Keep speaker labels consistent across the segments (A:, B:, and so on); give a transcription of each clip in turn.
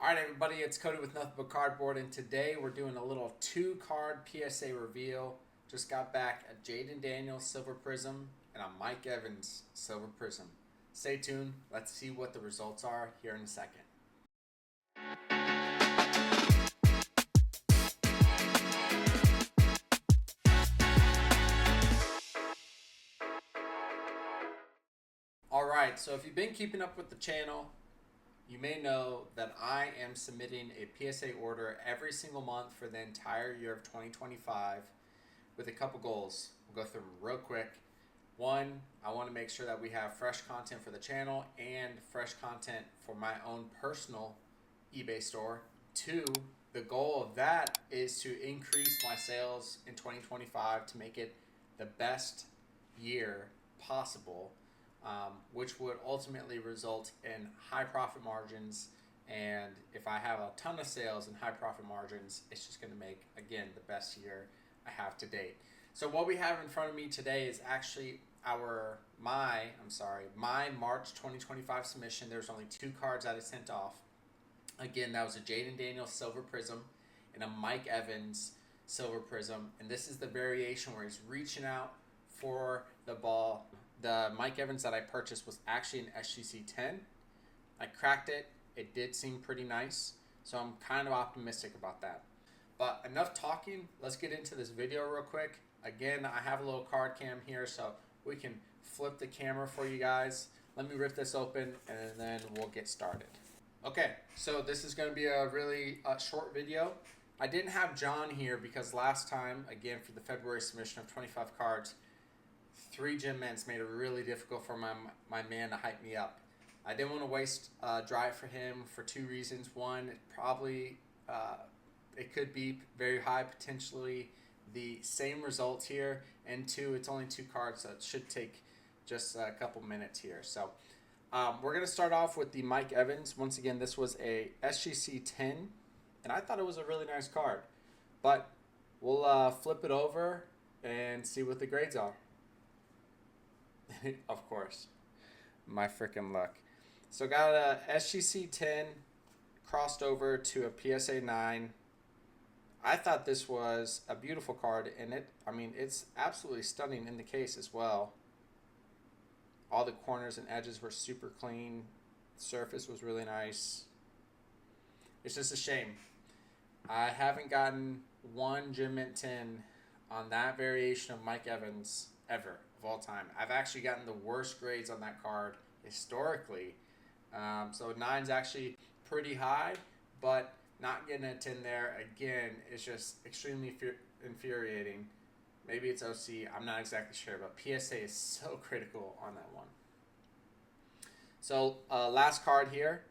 A: All right, everybody, it's Cody with Nothing But Cardboard, and today we're doing a little two-card PSA reveal. Just got back a Jaden Daniels Silver Prism and a Mike Evans Silver Prism. Stay tuned. Let's see what the results are here in a second. All right, so if you've been keeping up with the channel, you may know that I am submitting a PSA order every single month for the entire year of 2025 with a couple goals. We'll go through them real quick. One, I want to make sure that we have fresh content for the channel and fresh content for my own personal eBay store. Two, the goal of that is to increase my sales in 2025 to make it the best year possible. Which would ultimately result in high profit margins. And if I have a ton of sales and high profit margins, it's just going to make, again, the best year I have to date. So what we have in front of me today is actually my March 2025 submission. There's only two cards that I sent off. Again, that was a Jaden Daniels Silver Prism and a Mike Evans Silver Prism. And this is the variation where he's reaching out for the ball. The Mike Evans that I purchased was actually an SGC 10. I cracked it. It did seem pretty nice. So I'm kind of optimistic about that. But enough talking. Let's get into this video real quick. Again, I have a little card cam here so we can flip the camera for you guys. Let me rip this open and then we'll get started. Okay, so this is going to be a really short video. I didn't have John here because last time, again for the February submission of 25 cards, 3 gym mints made it really difficult for my man to hype me up. I didn't want to waste drive for him for 2 reasons. One, it could be very high, potentially the same results here. And 2, it's only 2 cards, so it should take just a couple minutes here. So we're going to start off with the Mike Evans. Once again, this was a SGC 10, and I thought it was a really nice card. But we'll flip it over and see what the grades are. Of course, my freaking luck. So got a SGC 10 crossed over to a PSA 9. I thought this was a beautiful card, and it's absolutely stunning in the case as well. All the corners and edges were super clean. The surface was really nice. It's just a shame I haven't gotten one Gem Mint 10 on that variation of Mike Evans ever. Of all time. I've actually gotten the worst grades on that card historically. So 9's actually pretty high, but not getting a 10 there, again, is just extremely infuriating. Maybe it's OC, I'm not exactly sure, but PSA is so critical on that one. So last card here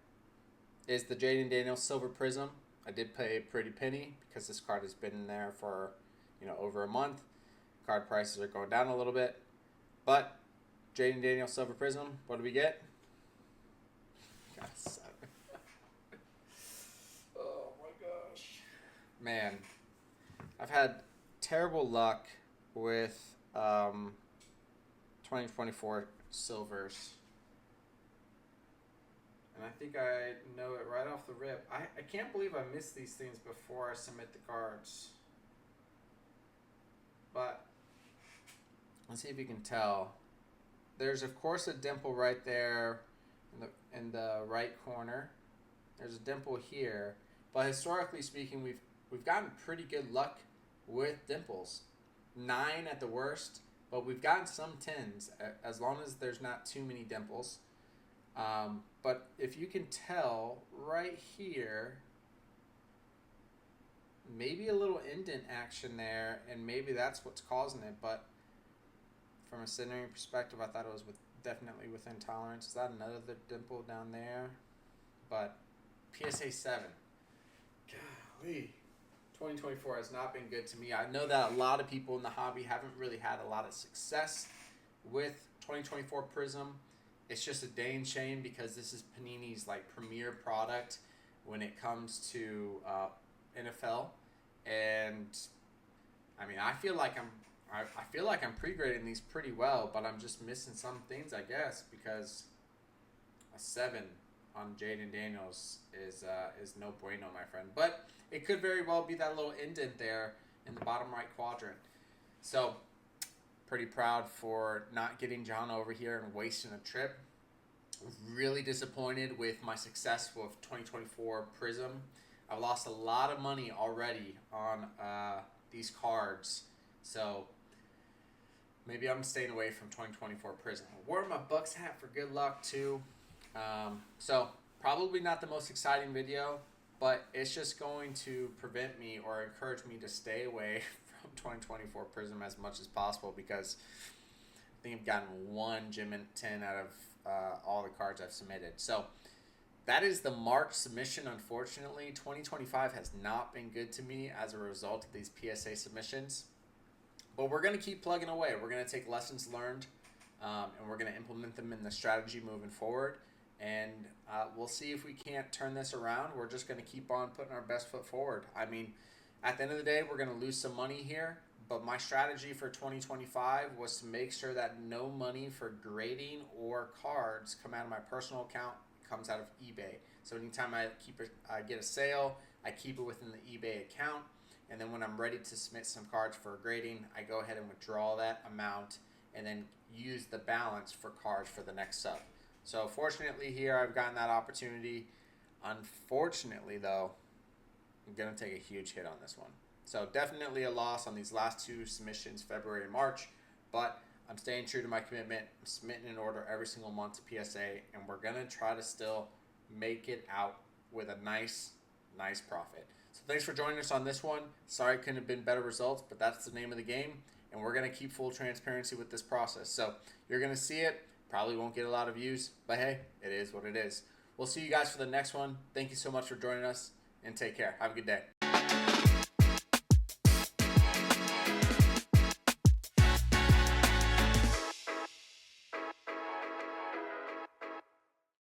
A: is the Jaden Daniels Silver Prism. I did pay a pretty penny because this card has been in there for over a month. Card prices are going down a little bit. But Jaden Daniels Silver Prism, what do we get? Got a 7. Oh my gosh. Man, I've had terrible luck with 2024 silvers. And I think I know it right off the rip. I can't believe I missed these things before I submit the cards. But let's see if you can tell. There's of course a dimple right there in the right corner. There's a dimple here, but historically speaking, we've gotten pretty good luck with dimples. 9 at the worst, but we've gotten some 10s as long as there's not too many dimples. But if you can tell right here, maybe a little indent action there, and maybe that's what's causing it, but from a centering perspective, I thought it was definitely within tolerance. Is that another dimple down there? But PSA 7. Golly. 2024 has not been good to me. I know that a lot of people in the hobby haven't really had a lot of success with 2024 Prism. It's just a dang shame because this is Panini's premier product when it comes to NFL. And I feel like I'm pre-grading these pretty well, but I'm just missing some things, I guess, because a 7 on Jaden Daniels is no bueno, my friend. But it could very well be that little indent there in the bottom right quadrant. So pretty proud for not getting John over here and wasting a trip. Really disappointed with my success with 2024 Prism. I've lost a lot of money already on these cards. So maybe I'm staying away from 2024 Prism. I wore my Bucks hat for good luck too. So probably not the most exciting video, but it's just going to prevent me or encourage me to stay away from 2024 Prism as much as possible, because I think I've gotten one Gem in 10 out of all the cards I've submitted. So that is the March submission. Unfortunately, 2025 has not been good to me as a result of these PSA submissions. But we're going to keep plugging away. We're going to take lessons learned, and we're going to implement them in the strategy moving forward. And we'll see if we can't turn this around. We're just going to keep on putting our best foot forward. I mean, at the end of the day, we're going to lose some money here. But my strategy for 2025 was to make sure that no money for grading or cards come out of my personal account. It comes out of eBay. So anytime I get a sale, I keep it within the eBay account. And then when I'm ready to submit some cards for grading, I go ahead and withdraw that amount and then use the balance for cards for the next sub. So fortunately here, I've gotten that opportunity. Unfortunately, though, I'm going to take a huge hit on this one. So definitely a loss on these last two submissions, February and March. But I'm staying true to my commitment. I'm submitting an order every single month to PSA, and we're going to try to still make it out with a nice profit. So thanks for joining us on this one. Sorry it couldn't have been better results, but that's the name of the game. And we're going to keep full transparency with this process. So you're going to see it. Probably won't get a lot of views, but hey, it is what it is. We'll see you guys for the next one. Thank you so much for joining us, and take care. Have a good day.